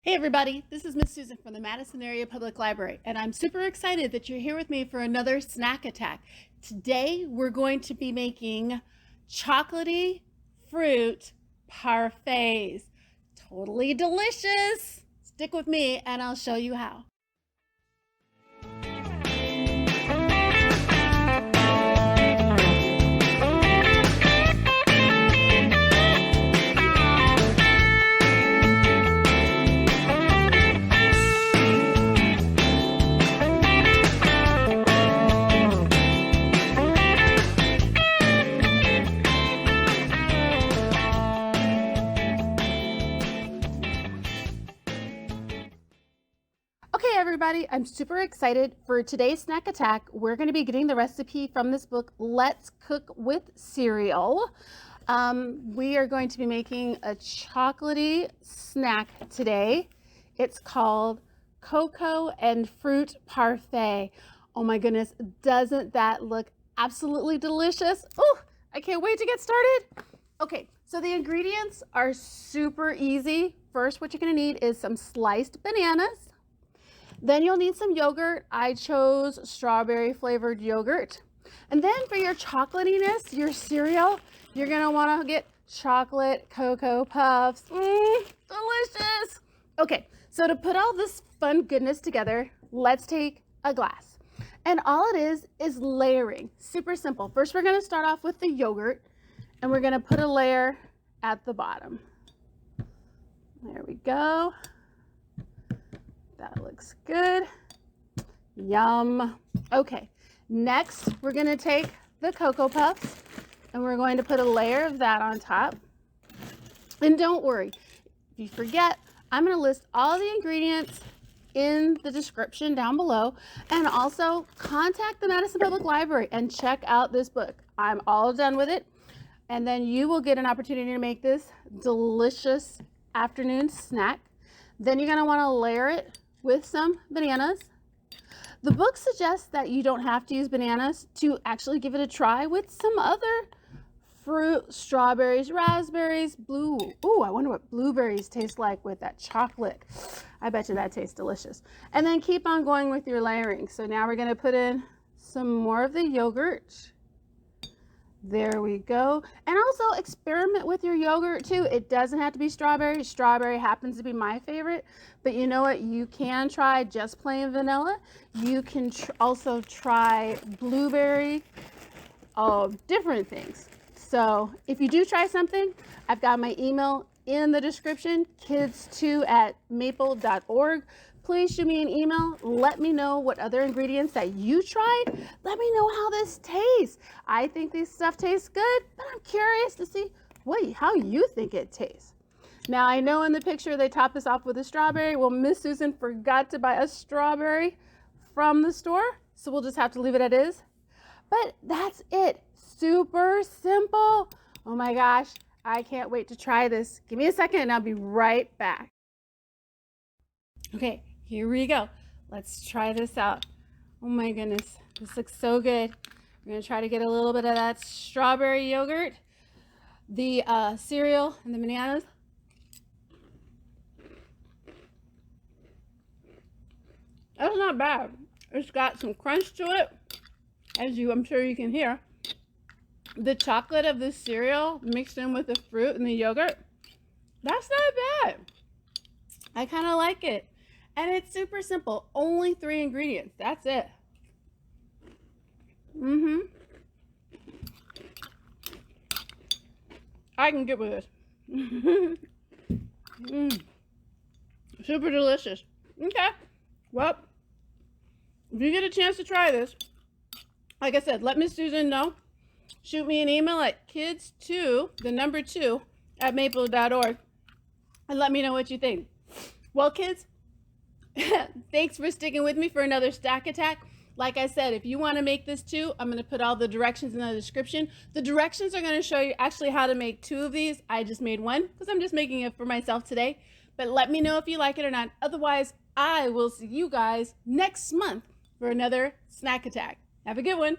Hey everybody, this is Miss Susan from the Madison Area Public Library, and I'm super excited that you're here with me for another snack attack. Today we're going to be making chocolatey fruit parfaits. Totally delicious. Stick with me and I'll show you how. Okay everybody, I'm super excited for today's snack attack. We're going to be getting the recipe from this book, Let's Cook with Cereal. We are going to be making a chocolatey snack today. It's called Cocoa and Fruit Parfait. Oh my goodness, doesn't that look absolutely delicious? Oh, I can't wait to get started. Okay, so the ingredients are super easy. First, what you're going to need is some sliced bananas. Then you'll need some yogurt. I chose strawberry flavored yogurt. And then for your chocolatiness, your cereal, you're gonna wanna get chocolate Cocoa Puffs. Delicious. Okay, so to put all this fun goodness together, let's take a glass. And all it is layering, super simple. First, we're gonna start off with the yogurt and we're gonna put a layer at the bottom. There we go. That looks good. Yum. Okay, next we're gonna take the Cocoa Puffs and we're going to put a layer of that on top. And don't worry, if you forget, I'm gonna list all the ingredients in the description down below, and also contact the Madison Public Library and check out this book. I'm all done with it, and then you will get an opportunity to make this delicious afternoon snack. Then you're gonna wanna layer it with some bananas. The book suggests that you don't have to use bananas to actually give it a try with some other fruit, strawberries, raspberries, I wonder what blueberries taste like with that chocolate. I bet you that tastes delicious. And then keep on going with your layering. So now we're gonna put in some more of the yogurt. There we go. And also experiment with your yogurt too. It doesn't have to be strawberry. Strawberry happens to be my favorite, but you know what? You can try just plain vanilla. You can also try blueberry, different things. So if you do try something, I've got my email in the description, kids2@maple.org. Please shoot me an email. Let me know what other ingredients that you tried. Let me know how this tastes. I think this stuff tastes good, but I'm curious to see how you think it tastes. Now, I know in the picture they top this off with a strawberry. Well, Miss Susan forgot to buy a strawberry from the store, so we'll just have to leave it as is. But that's it. Super simple. Oh my gosh, I can't wait to try this. Give me a second and I'll be right back. Okay, here we go. Let's try this out. Oh my goodness, this looks so good. We're gonna try to get a little bit of that strawberry yogurt, the cereal, and the bananas. That's not bad. It's got some crunch to it, as I'm sure you can hear. The chocolate of the cereal mixed in with the fruit and the yogurt, that's not bad. I kind of like it. And it's super simple. Only 3 ingredients. That's it. I can get with this. Super delicious. Okay. Well, if you get a chance to try this, like I said, let Miss Susan know. Shoot me an email at kids2@maple.org and let me know what you think. Well, kids, thanks for sticking with me for another stack attack. Like I said, if you want to make this too, I'm going to put all the directions in the description. The directions are going to show you actually how to make 2 of these. I just made 1 because I'm just making it for myself today. But let me know if you like it or not. Otherwise, I will see you guys next month for another snack attack. Have a good one.